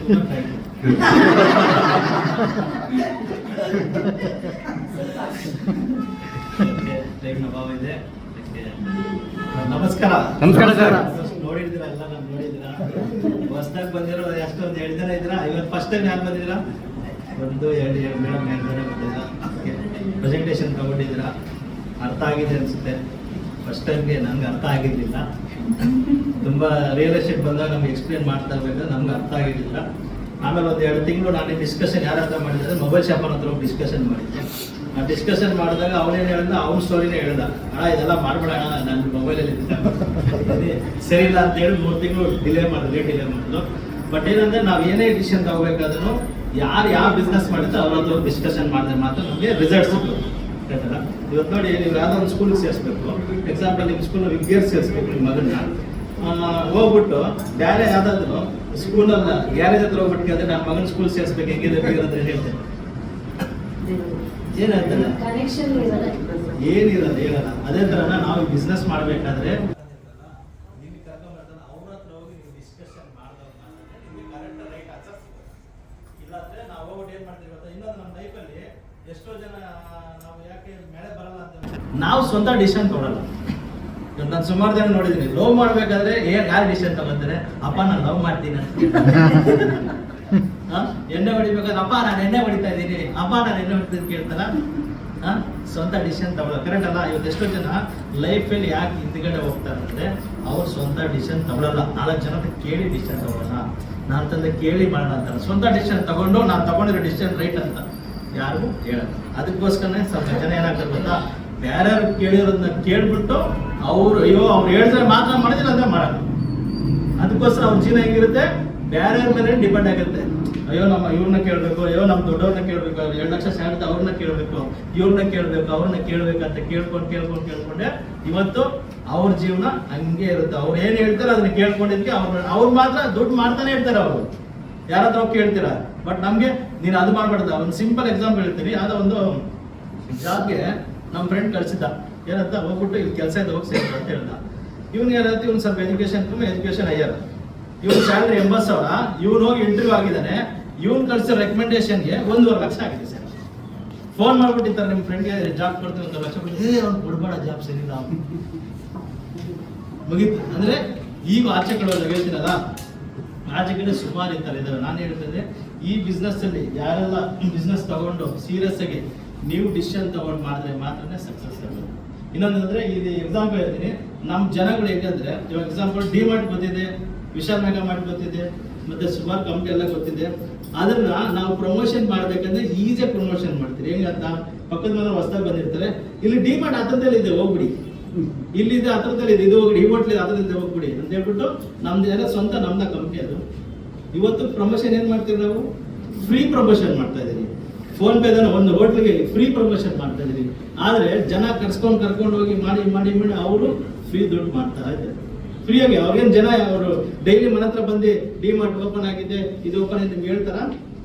ನಮಸ್ಕಾರ. ನಮಸ್ಕಾರ ಸರ್. ನೋಡಿದ್ದೀರಾ ಎಲ್ಲ, ನಾನು ನೋಡಿದ್ದೀರಾ. ಹೊಸದಾಗಿ ಬಂದಿರೋ ಎಷ್ಟೊಂದು 2 ಜನ ಇದ್ದೀರಾ. ಇವತ್ತು ಫಸ್ಟ್ ಟೈಮ್ ಯಾರು ಬಂದಿದ್ದೀರಾ? 1 2 ಮೇಡಮ್ 2 ಜನ ಬಂದಿದ್ದೀರಾ. ಪ್ರೆಸೆಂಟೇಷನ್ ತಗೊಂಡಿದ್ದೀರಾ, ಅರ್ಥ ಆಗಿದೆ ಅನಿಸುತ್ತೆ. ಫಸ್ಟ್ ಟೈಮ್ಗೆ ನಮ್ಗೆ ಅರ್ಥ ಆಗಿರಲಿಲ್ಲ. ತುಂಬ ರಿಯಲ್ ಎಸ್ಟೇಟ್ ಬಂದಾಗ ನಮ್ಗೆ ಎಕ್ಸ್ಪ್ಲೇನ್ ಮಾಡ್ತಾ ಇರಬೇಕಾದ್ರೆ ನಮ್ಗೆ ಅರ್ಥ ಆಗಿರಲಿಲ್ಲ. ಆಮೇಲೆ 1 2 ತಿಂಗಳು ನಾನು ಡಿಸ್ಕಷನ್ ಯಾರ ಹತ್ರ ಮಾಡಿದರೆ ಮೊಬೈಲ್ ಶಾಪನ ಹತ್ರ ಹೋಗಿ ಡಿಸ್ಕಷನ್ ಮಾಡಿದ್ದೆ. ಆ ಡಿಸ್ಕಷನ್ ಮಾಡಿದಾಗ ಅವನೇನು ಹೇಳ್ದ, ಅವ್ನ ಸ್ಟೋರಿನೇ ಹೇಳ್ದ. ಇದೆಲ್ಲ ಮಾಡ್ಬೇಡ, ನನ್ನ ಮೊಬೈಲಲ್ಲಿ ಸರಿ ಇಲ್ಲ ಅಂತೇಳಿ 3 ತಿಂಗಳು ಡಿಲೇ ಮಾಡಿದ್ರು. ಬಟ್ ಏನಂದ್ರೆ ನಾವು ಏನೇ ಡಿಸಿಷನ್ ತಗೋಬೇಕಾದ್ರೂ ಯಾರು ಯಾವ ಬಿಸ್ನೆಸ್ ಮಾಡಿದ್ರೆ ಅವ್ರ ಹತ್ರ ಡಿಸ್ಕಷನ್ ಮಾಡಿದ್ರೆ ಮಾತ್ರ ನಮಗೆ ರಿಸಲ್ಟ್ ಸಿಗ್ತದೆ. ಆಯ್ತಲ್ಲ? ಇವತ್ತು ನೋಡಿ, ನೀವು ಯಾವುದೋ ಒಂದು ಸ್ಕೂಲಿಗೆ ಸೇರಿಸ್ಬೇಕು. ಎಕ್ಸಾಂಪಲ್, ನಿಮ್ಮ ಸ್ಕೂಲ್ ವಿದ್ಯಾರ್ಥಿ ಸೇರಿಸ್ಬೇಕು ನಿಮ್ಮ ಮಗನ್ನ. ಹೋಗ್ಬಿಟ್ಟು ಬೇರೆ ಯಾವುದಾದ್ರು ಸ್ಕೂಲಲ್ಲ ಗ್ಯಾರೇಜ್ ಹತ್ರ ಹೋಗ್ಬಿಟ್ಟು ಕೇಳಿದ್ರೆ ನನ್ನ ಮಗನ ಸ್ಕೂಲ್ ಸೇರಿಸ್ಬೇಕು ಹೆಂಗಿದೆ ಅಂತ ಹೇಳ್ತೇನೆ. ಏನಾಯ್ತಲ್ಲ, ಏನಿರಲ್ಲ, ಹೇಳಲ್ಲ. ಅದೇ ಥರನ ನಾವು ಬಿಸ್ನೆಸ್ ಮಾಡಬೇಕಾದ್ರೆ ನಿಮ್ಗೆ ಕರ್ಕೊಂಡ್ಬರ್ತಾನೆ, ಅವ್ರ ಹತ್ರ ಹೋಗಿ ನೀವು ಡಿಸ್ಕಷನ್ ಮಾಡಿದಾಗ ನಿಮಗೆ ಕರೆಕ್ಟ್ ರೈಟ್ ಆನ್ಸರ್ ಸಿಗುತ್ತೆ. ಇಲ್ಲಾಂದ್ರೆ ನಾವು ಹೋಗ್ಬಿಟ್ಟು ಏನು ಮಾಡ್ತೀವಿ ಗೊತ್ತಾ, ಇನ್ನೊಂದು ನಮ್ಮ ಲೈಫಲ್ಲಿ ಎಷ್ಟೋ ಜನ ನಾವು ಯಾಕೆ ಮಳೆ ಬರಲ್ಲ ಅಂತ ನಾವು ಸ್ವಂತ ಡಿಸಿಷನ್ ತೊಗೊಳಲ್ಲ. ನಾನು ಸುಮಾರು ಜನ ನೋಡಿದ್ದೀನಿ, ಲವ್ ಮಾಡಬೇಕಾದ್ರೆ ಯಾರು ಡಿಸಿಷನ್ ತಗೋತಾರೆ, ಅಪ್ಪ ನಾನು ಲವ್ ಮಾಡ್ತೀನಿ ಅಂತ. ಎಣ್ಣೆ ಹೊಡಿಬೇಕಾದ್ರೆ ಅಪ್ಪ ನಾನು ಎಣ್ಣೆ ಹೊಡಿತಾ ಇದ್ದೀನಿ, ಅಪ್ಪ ನಾನು ಎಣ್ಣೆ ಹೊಡಿತೀನಿ ಕೇಳ್ತಾರ. ಸ್ವಂತ ಡಿಸಿಷನ್ ತಗೊಳ್ಳೋ ಕರೆಕ್ಟ್ ಅಲ್ಲ. ಇವತ್ತು ಎಷ್ಟೋ ಜನ ಲೈಫಲ್ಲಿ ಯಾಕೆ ಹಿಂದ್ಗಡೆ ಹೋಗ್ತಾರೆ ಅಂದರೆ ಅವ್ರು ಸ್ವಂತ ಡಿಸಿಷನ್ ತಗೊಳ್ಳಲ್ಲ. 4 ಜನ ಕೇಳಿ ಡಿಸಿಷನ್ ತಗೊಳ್ಳೋಣ, ನಾನು ತಂದೆ ಕೇಳಿ ಮಾಡೋಣ ಅಂತಾರೆ. ಸ್ವಂತ ಡಿಸಿಷನ್ ತಗೊಂಡು ನಾನು ತಗೊಂಡಿರೋ ಡಿಸಿಷನ್ ರೈಟ್ ಅಂತ ಯಾರಿಗೂ ಹೇಳಲ್ಲ. ಅದಕ್ಕೋಸ್ಕರನೇ ಸ್ವಲ್ಪ ಜನ ಏನಾಗ್ತಾರೆ ಗೊತ್ತಾ, ಬೇರೆಯವ್ರು ಕೇಳಿರೋದನ್ನ ಕೇಳ್ಬಿಟ್ಟು ಅವ್ರು ಅವ್ರು ಹೇಳಿದ್ರೆ ಮಾತ್ರ ಮಾಡಿದ್ರೆ ಅಂದ್ರೆ ಮಾಡಲ್ಲ. ಅದಕ್ಕೋಸ್ಕರ ಅವ್ರ ಜೀವನ ಹೆಂಗಿರುತ್ತೆ, ಬೇರೆಯವ್ರ ಮೇಲೆ ಡಿಪೆಂಡ್ ಆಗಿರುತ್ತೆ. ಅಯ್ಯೋ ನಮ್ಮ ಇವ್ರನ್ನ ಕೇಳಬೇಕು, ಅಯ್ಯೋ ನಮ್ಮ ದೊಡ್ಡವ್ರನ್ನ ಕೇಳಬೇಕು, 2 ಲಕ್ಷ ಸ್ಯಾಲರಿ ಅವ್ರನ್ನ ಕೇಳಬೇಕು, ಇವ್ರನ್ನ ಕೇಳಬೇಕು, ಅವ್ರನ್ನ ಕೇಳಬೇಕಂತ ಕೇಳ್ಕೊಂಡೆ ಇವತ್ತು ಅವ್ರ ಜೀವನ ಹಂಗೆ ಇರುತ್ತೆ. ಅವ್ರು ಏನು ಹೇಳ್ತಾರೆ ಅದನ್ನ ಕೇಳ್ಕೊಂಡಿದ್ದಕ್ಕೆ ಅವ್ರು ಮಾತ್ರ ದುಡ್ಡು ಮಾಡ್ತಾನೆ ಇರ್ತಾರೆ. ಅವರು ಯಾರಾದ್ರೂ ಹೋಗಿ ಕೇಳ್ತೀರ. ಬಟ್ ನಮಗೆ ನೀನು ಅದು ಮಾಡ್ಬಾರ್ದು. ಒಂದು ಸಿಂಪಲ್ ಎಕ್ಸಾಂಪಲ್ ಹೇಳ್ತೀನಿ. ಯಾವುದೋ ಒಂದು ಜಾಬ್ಗೆ ನಮ್ಮ ಫ್ರೆಂಡ್ ಕಳಿಸಿದ್ದ. ಏನಂತ ಹೋಗ್ಬಿಟ್ಟು ಇಲ್ಲಿ ಕೆಲಸ ಇದೆ, ಹೋಗಿ ಸೇರ್ತು ಅಂತ ಹೇಳ್ದ. ಇವ್ನಿಗೆ ಏನಾಯ್ತು, ಇವ್ನು ಸ್ವಲ್ಪ ಎಜುಕೇಶನ್ ಹೈಯರ್. ಇವ್ನ ಸ್ಯಾಲ್ರಿ 80,000. ಇವ್ನು ಹೋಗಿ ಇಂಟರ್ವ್ಯೂ ಆಗಿದ್ದಾನೆ. ಇವ್ನು ಕಳಿಸೋ ರೆಕಮೆಂಡೇಶನ್ಗೆ 1.5 ಲಕ್ಷ ಆಗಿದೆ ಸರ್. ಫೋನ್ ಮಾಡ್ಬಿಟ್ಟಿರ್ತಾರೆ, ನಿಮ್ಮ ಫ್ರೆಂಡ್ಗೆ ಜಾಬ್ ಕೊಡ್ತೀವಿ 1 ಲಕ್ಷ ಕೊಡ್ತೀವಿ. ಅವ್ನು ಕೊಡ್ಬೇಡ, ಜಾಬ್ ಸರಿ ಮುಗೀತು. ಅಂದ್ರೆ ಈಗ ಆಚೆ ಕಡೆ ಹೇಳ್ತೀನಲ್ಲ, ಆಚೆ ಕಡೆ ಸುಮಾರು ಇರ್ತಾರೆ ಇದ್ದಾರೆ. ನಾನು ಹೇಳ್ತೇನೆ, ಈ ಬಿಸ್ನೆಸ್ ಅಲ್ಲಿ ಯಾರೆಲ್ಲ ಬಿಸ್ನೆಸ್ ತಗೊಂಡು ಸೀರಿಯಸ್ ಆಗಿ ನೀವು ಡಿಸಿಷನ್ ತಗೊಂಡು ಮಾಡಿದ್ರೆ ಮಾತ್ರನೇ ಸಕ್ಸಸ್ ಆಗೋದು. ಇನ್ನೊಂದಂದ್ರೆ ಇದು ಎಕ್ಸಾಂಪಲ್ ಹೇಳ್ತೀನಿ. ನಮ್ಮ ಜನಗಳು ಹೇಗಂದ್ರೆ, ಇವಾಗ ಎಕ್ಸಾಂಪಲ್ ಡಿ-ಮಾರ್ಟ್ ಗೊತ್ತಿದೆ, ವಿಶಾಲ್ ಮೆಗಾ ಮಾರ್ಟ್ ಗೊತ್ತಿದೆ, ಮತ್ತೆ ಸುಮಾರು ಕಂಪ್ನಿ ಎಲ್ಲ ಗೊತ್ತಿದೆ. ಅದನ್ನ ನಾವು ಪ್ರಮೋಷನ್ ಮಾಡ್ಬೇಕಂದ್ರೆ ಈಸಿಯಾಗಿ ಪ್ರಮೋಷನ್ ಮಾಡ್ತೀವಿ. ಹೆಂಗಂತ, ಪಕ್ಕದ ಮನೆ ಹೊಸದಾಗಿ ಬಂದಿರ್ತಾರೆ, ಇಲ್ಲಿ ಡಿ-ಮಾರ್ಟ್ ಹತ್ರದಲ್ಲಿ ಇದೆ ಹೋಗ್ಬಿಡಿ, ಇಲ್ಲಿದೆ ಹತ್ರದಲ್ಲಿ ಇದೆ, ಇದು ಹೋಗ್ಬಿಡಿ, ಈ ಹೋಟ್ಲಿದೆ ಹತ್ರದಲ್ಲಿ ಹೋಗ್ಬಿಡಿ ಅಂತ ಹೇಳ್ಬಿಟ್ಟು ನಮ್ದು ಎಲ್ಲ ಸ್ವಂತ ನಮ್ದ ಕಂಪ್ನಿ ಅದು. ಇವತ್ತು ಪ್ರಮೋಷನ್ ಏನ್ ಮಾಡ್ತೀವಿ ನಾವು, ಫ್ರೀ ಪ್ರಮೋಷನ್ ಮಾಡ್ತಾ ಇದೀವಿ. ಫೋನ್ ಪೇದನ್ನ ಒಂದು ಹೋಟ್ಲಿಗೆ ಫ್ರೀ ಪ್ರಮೋಷನ್ ಮಾಡ್ತಾ ಇದೀವಿ. ಆದ್ರೆ ಜನ ಕರ್ಕೊಂಡು ಹೋಗಿ ಮಾಡಿ ಅವರು ಫ್ರೀ ದುಡ್ಡು ಮಾಡ್ತಾ ಇದ್ದಾರೆ. ಫ್ರೀಯಾಗಿ ಅವ್ರೇನು ಜನ ಅವರು ಡೈಲಿ ಮನೆ ಹತ್ರ ಬಂದು ಡಿ-ಮಾರ್ಟ್ ಓಪನ್ ಆಗಿದೆ, ಇದು ಓಪನ್ ಆಗಿದೆ ನಿಮ್ಗೆ ಹೇಳ್ತಾರ?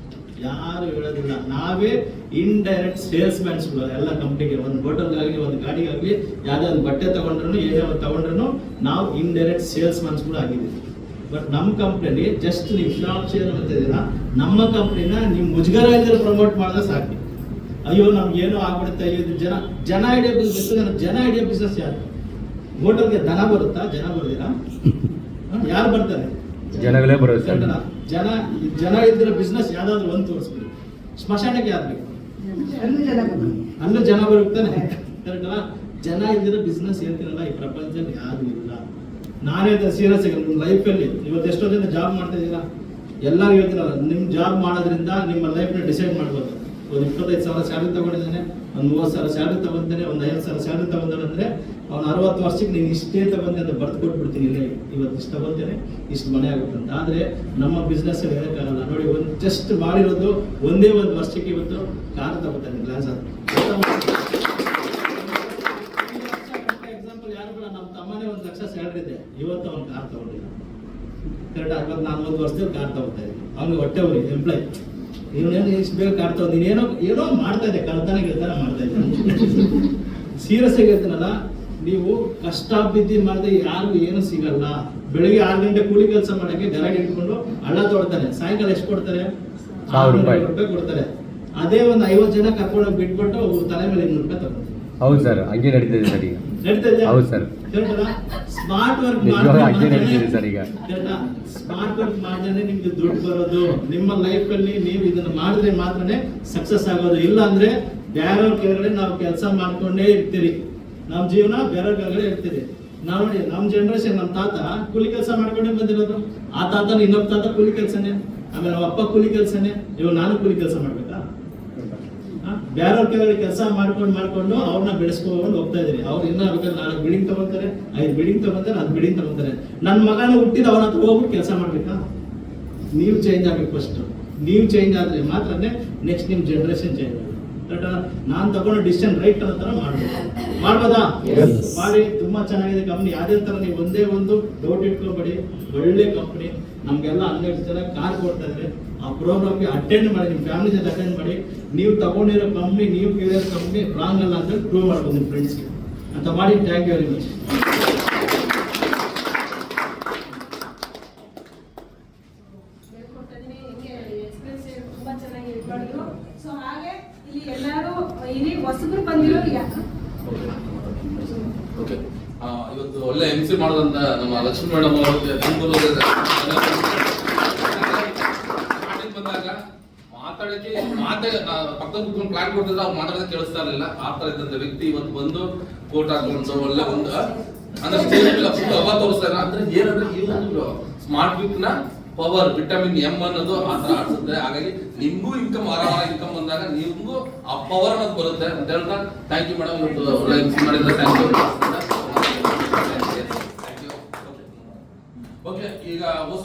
ಯಾರು ಹೇಳೋದಿಲ್ಲ. ನಾವೇ ಇಂಡೈರೆಕ್ಟ್ ಸೇಲ್ಸ್ ಮ್ಯಾನ್ಸ್ಗಳು ಎಲ್ಲ ಕಂಪ್ನಿಗೆ. ಒಂದು ಹೋಟೆಲ್ಗಾಗಲಿ, ಒಂದು ಗಾಡಿಗಾಗಲಿ, ಯಾವುದೇ ಒಂದು ಬಟ್ಟೆ ತಗೊಂಡ್ರು, ಏನೇ ಒಂದು ತಗೊಂಡ್ರು ನಾವು ಇಂಡೈರೆಕ್ಟ್ ಸೇಲ್ಸ್ ಮ್ಯಾನ್ಸ್ಗಳು ಆಗಿದ್ದೀವಿ. ಬಟ್ ನಮ್ಮ ಕಂಪ್ನಿಯಲ್ಲಿ ಜಸ್ಟ್ ನೀವು ಶಾಪ್ ಶೇರ್ ಮಾಡ್ತಿದ್ದೀರಾ, ನಮ್ಮ ಕಂಪ್ನಿನ ನೀವು ಮುಜುಗರ ಇದ್ರೆ ಪ್ರಮೋಟ್ ಮಾಡಿದ್ರೆ ಸಾಕು. ಅಯ್ಯೋ ನಮ್ಗೆ ಏನೋ ಆಗ್ಬಿಡುತ್ತೆ, ಇದು ಜನ ಐಡಿಯಾ ಬಿಸ್ನೆಸ್. ಜನ ಐಡಿಯಾ ಬಿಸ್ನೆಸ್ ಯಾರು? ಹೋಟೆಲ್ಗೆ ದನ ಬರುತ್ತಾ? ಜನ ಬರೋದಿಲ್ಲ. ಯಾರು ಬರ್ತಾರೆ? ಜನಗಳೇ ಬರುತ್ತೆ. ಜನ ಇದ್ರೆ ಬಿಸ್ನೆಸ್ ಯಾವ್ದಾದ್ರು ಒಂದು ತೋರಿಸ್ಬಿಡಿ. ಸ್ಮಶಾನಕ್ಕೆ ಯಾರು ಬೇಕು? ಅಲ್ಲೂ ಜನ ಬರುತ್ತಾನೆ. ಕರೆಕ್ಟ್ ಅಲ್ಲ? ಜನ ಇದ್ರೆ ಬಿಸ್ನೆಸ್ ಹೇಳ್ತೀರಲ್ಲ, ಈ ಪ್ರಪಂಚದಲ್ಲಿ ಯಾರು ಇಲ್ಲ. ನಾನೇ ಸೀರಿಯಸ್ ಆಗಿ ನಿಮ್ಮ ಲೈಫಲ್ಲಿ ಇವತ್ತು ಎಷ್ಟೋ ಜನ ಜಾಬ್ ಮಾಡ್ತಾ ಇದ್ದೀರಾ, ಎಲ್ಲರೂ ಹೇಳ್ತೀರಲ್ಲ, ನಿಮ್ಮ ಜಾಬ್ ಮಾಡೋದ್ರಿಂದ ನಿಮ್ಮ ಲೈಫ್ನ ಡಿಸೈಡ್ ಮಾಡ್ಬೋದು. ಒಂದು 25,000 ಸ್ಯಾಲರಿ ತಗೊಂಡಿದ್ದಾನೆ, ಒಂದು 30,000 ಸ್ಯಾಲರಿ ತಗೊಂತಾನೆ, ಒಂದು 50,000 ಸ್ಯಾಲರಿ ತಗೊಂತಾನೆ ಅಂದರೆ ಅವ್ನು 60 ವರ್ಷಕ್ಕೆ ನೀನು ಇಷ್ಟೇ ತಗೊಂಡೆ ಅಂತ ಬರ್ದು ಕೊಟ್ಬಿಡ್ತೀನಿ. ಇಲ್ಲೇ ಇವತ್ತು ಇಷ್ಟು ತಗೊಂತೇನೆ, ಇಷ್ಟು ಮನೆ ಆಗುತ್ತೆ ಅಂತ. ಆದರೆ ನಮ್ಮ ಬಿಸ್ನೆಸ್ ಹೇಳೋಕ್ಕಾಗಲ್ಲ. ನೋಡಿ, ಒಂದು ಜಸ್ಟ್ ಮಾಡಿರೋದು ಒಂದೇ 1 ವರ್ಷಕ್ಕೆ ಇವತ್ತು ಕಾರ್ ತಗೋತಾನೆ, ಗ್ಲಾಸ್ ಅದು. ಎಕ್ಸಾಂಪಲ್ ಯಾರು ಕೂಡ, ನಮ್ಮ ತಮ್ಮನೇ 1 ಲಕ್ಷ ಸ್ಯಾಲರಿ ಇದೆ, ಇವತ್ತು ಅವ್ನು ಕಾರ್ ತಗೊಂಡಿಲ್ಲ. ಕರೆಕ್ಟ್? ಇವತ್ತು ನಾನು 1 ವರ್ಷದಲ್ಲಿ ಕಾರ್ ತಗೋತಾ ಇದ್ದೀನಿ. ಅವ್ನಿಗೆ ಹೊಟ್ಟೆ ಅವ್ರಿ ಎಂಪ್ಲಾಯ್, ಇವನೇನು ಇಷ್ಟು ಬೇಗ ಕಾರ್ ತಗೊಂಡು ಏನೋ ಮಾಡ್ತಾ ಇದೆ, ಕಳ್ತಾನೆ ಗೆಲ್ತಾನೆ ಮಾಡ್ತಾ ಇದ್ದೆ. ಸೀರಿಯಸ್ ಆಗಿ ಹೇಳ್ತೀನಲ್ಲ, ನೀವು ಕಷ್ಟ ಬಿದ್ದು ಮಾಡಿದ್ರೆ ಯಾರಿಗೂ ಏನು ಸಿಗಲ್ಲ. ಬೆಳಿಗ್ಗೆ 6 ಗಂಟೆ ಕೂಲಿ ಕೆಲಸ ಮಾಡಕ್ಕೆ ಗರಾಡಿ ಇಟ್ಕೊಂಡು ಹಳ್ಳ ತೋಡ್ತಾನೆ, ಸಾಯಂಕಾಲ ಎಷ್ಟು ಕೊಡ್ತಾರೆ? 1000 ರೂಪಾಯಿ ಕೊಡ್ತಾರೆ. ಅದೇ ಒಂದು 50 ಜನ ಕರ್ಕೊಂಡು ಬಿಟ್ಬಿಟ್ಟು ತಲೆ ಮೇಲೆ 200 ರೂಪಾಯಿ ತಗೊಳ್ತಾರೆ. ಹೌದು ಸರ್, ಹಂಗೆ ನಡೀತಿದೆ ಸರ್ ಈಗ. ಹೌದು ಸರ್, ಸ್ಮಾರ್ಟ್ ವರ್ಕ್ ಹಂಗೆ ನಡೀತಿದೆ ಸರ್ ಈಗ. ಸ್ಮಾರ್ಟ್ ವರ್ಕ್ ಮಾಡಿದ್ರೆ ನಿಮ್ಗೆ ದುಡ್ಡು ಬರೋದು. ನಿಮ್ಮ ಲೈಫ್ ಅಲ್ಲಿ ನೀವು ಇದನ್ನ ಮಾಡಿದ್ರೆ ಮಾತ್ರನೇ ಸಕ್ಸಸ್ ಆಗೋದು. ಇಲ್ಲ ಅಂದ್ರೆ ಬೇರೆಯವ್ರ ಕೆಳಗಡೆ ನಾವು ಕೆಲಸ ಮಾಡ್ಕೊಂಡೇ ಇರ್ತೀರಿ. ನಮ್ಮ ಜೀವನ ಬೇರೆಯವ್ರ ಕೆಳಗಡೆ ಇರ್ತೀರಿ. ನಾವು ನೋಡಿ, ನಮ್ಮ ಜನರೇಷನ್, ನಮ್ಮ ತಾತ ಕೂಲಿ ಕೆಲಸ ಮಾಡ್ಕೊಂಡೇ ಬಂದಿರೋದು. ಆ ತಾತ ಇನ್ನೊಬ್ಬ ತಾತ ಕೂಲಿ ಕೆಲಸನೇ, ಆಮೇಲೆ ನಮ್ಮ ಅಪ್ಪ ಕೂಲಿ ಕೆಲಸನೇ, ಇವಾಗ ನಾನು ಕೂಲಿ ಕೆಲಸ ಮಾಡ್ಬೇಕಾ? ಬೇರೆಯವ್ರ ಕೆಳಗಡೆ ಕೆಲಸ ಮಾಡ್ಕೊಂಡು ಅವ್ರನ್ನ ಬೆಳೆಸ್ಕೊಂಡು ಹೋಗ್ತಾ ಇದ್ರಿ. ಅವ್ರು ಇನ್ನ ಬೇಕಾದ್ರೆ 4 ಬಿಲ್ಡಿಂಗ್ ತಗೊಂತಾರೆ, 5 ಬಿಲ್ಡಿಂಗ್ ತಗೊಂತಾರೆ, 10 ಬಿಲ್ಡಿಂಗ್ ತಗೊಂತಾರೆ. ನನ್ನ ಮಗನ ಹುಟ್ಟಿದ ಅವನ ಹತ್ರ ಹೋಗ್ಬಿಟ್ಟು ಕೆಲಸ ಮಾಡ್ಬೇಕಾ? ನೀವು ಚೇಂಜ್ ಆಗ್ಬೇಕು ಫಸ್ಟ್. ನೀವು ಚೇಂಜ್ ಆದ್ರೆ ಮಾತ್ರನೇ ನೆಕ್ಸ್ಟ್ ನಿಮ್ ಜನರೇಷನ್ ಚೇಂಜ್ ಆಗುತ್ತೆ. ನಾನು ತಗೊಂಡು ಡಿಸಿಷನ್ ರೈಟ್ ಅನ್ನೋ ತರ ಮಾಡ್ಬೋದಾ? ಮಾಡಿ. ತುಂಬಾ ಚೆನ್ನಾಗಿದೆ ಕಂಪ್ನಿ. ಯಾವ್ದೇ ತರ ನೀವು ಒಂದೇ ಒಂದು ಡೌಟ್ ಇಟ್ಕೋಬೇಡಿ. ಒಳ್ಳೆ ಕಂಪ್ನಿ. ನಮ್ಗೆಲ್ಲ 12 ಜನ ಕಾರ್ ಕೊಡ್ತಾ ಇದ್ರೆ ಆ ಪ್ರೋಗ್ರಾಮ್ಗೆ ಅಟೆಂಡ್ ಮಾಡಿ, ನಿಮ್ಮ ಫ್ಯಾಮಿಲಿ ಜೊತೆ ಅಟೆಂಡ್ ಮಾಡಿ. ನೀವು ತಗೊಂಡಿರೋ ಕಂಪ್ನಿ, ನೀವು ಕೇಳಿರೋ ಕಂಪ್ನಿ ರಾಂಗ್ ಅಲ್ಲ ಅಂತ ಪ್ರೂವ್ ಮಾಡ್ಬೋದು ನಿಮ್ಮ ಫ್ರೆಂಡ್ಸ್ಗೆ ಅಂತ ಮಾಡಿ. Thank you very much. So ಹಾಗೆ ಇಲ್ಲಿ ಎಲ್ಲರೂ ಇಲ್ಲಿ ಹೊಸಬ್ರು ಬಂದಿರೋ ಓಕೆ, ಇವತ್ತು ಒಳ್ಳೆ MC ಮಾಡೋದಂತ ನಮ್ಮ ಲಕ್ಷ್ಮಿ ಮೇಡಮ್ ಅವರು ಬಂದಾಗ ಮಾತಾಡಕ್ಕೆ ಪಕ್ಕದ ಕೂತ್ಕೊಂಡು ಪ್ಲಾನ್ ಕೊಟ್ಟಿದ್ರೆ ಅವ್ರು ಮಾತಾಡೋದಕ್ಕೆ ಕೇಳಿಸ್ತಾ ಇರಲಿಲ್ಲ. ಆ ತರ ಇದ್ದಂತ ವ್ಯಕ್ತಿ ಇವತ್ತು ಬಂದು ಕೋಟ್ ಹಾಕೊಂಡು ಒಳ್ಳೆ ಒಂದು ಅಂದ್ರೆ ಸ್ಟೇಜ್ ಮೇಲೆ ಫುಲ್ ಹವಾ ತೋರಿಸ್ತಾರೆ. ಅಂದ್ರೆ ಏನಂದ್ರೆ ಈ ಒಂದು ಸ್ಮಾರ್ಟ್ ವೀಕ್ ನ ಪವರ್ ವಿಟಮಿನ್ M ಅನ್ನೋದು ಆ ತರ ಆಡ್ಸುತ್ತೆ. ಹಾಗಾಗಿ ನಿಮ್ಗೂ ಇನ್ಕಮ್ ಆರಾಮಾಗಿ ಇನ್ಕಮ್ ಬಂದಾಗ ನಿಮ್ಗೂ ಆ ಪವರ್ ಅನ್ನೋದು ಬರುತ್ತೆ ಅಂತ ಹೇಳ್ತಾ ಥ್ಯಾಂಕ್ ಯು ಮೇಡಮ್. ಇವತ್ತು ಒಳ್ಳೆ MC ಮಾಡಿದ್ರೆ ಥ್ಯಾಂಕ್ ಯು. ಓಕೆ, ಈಗ ಹೊಸ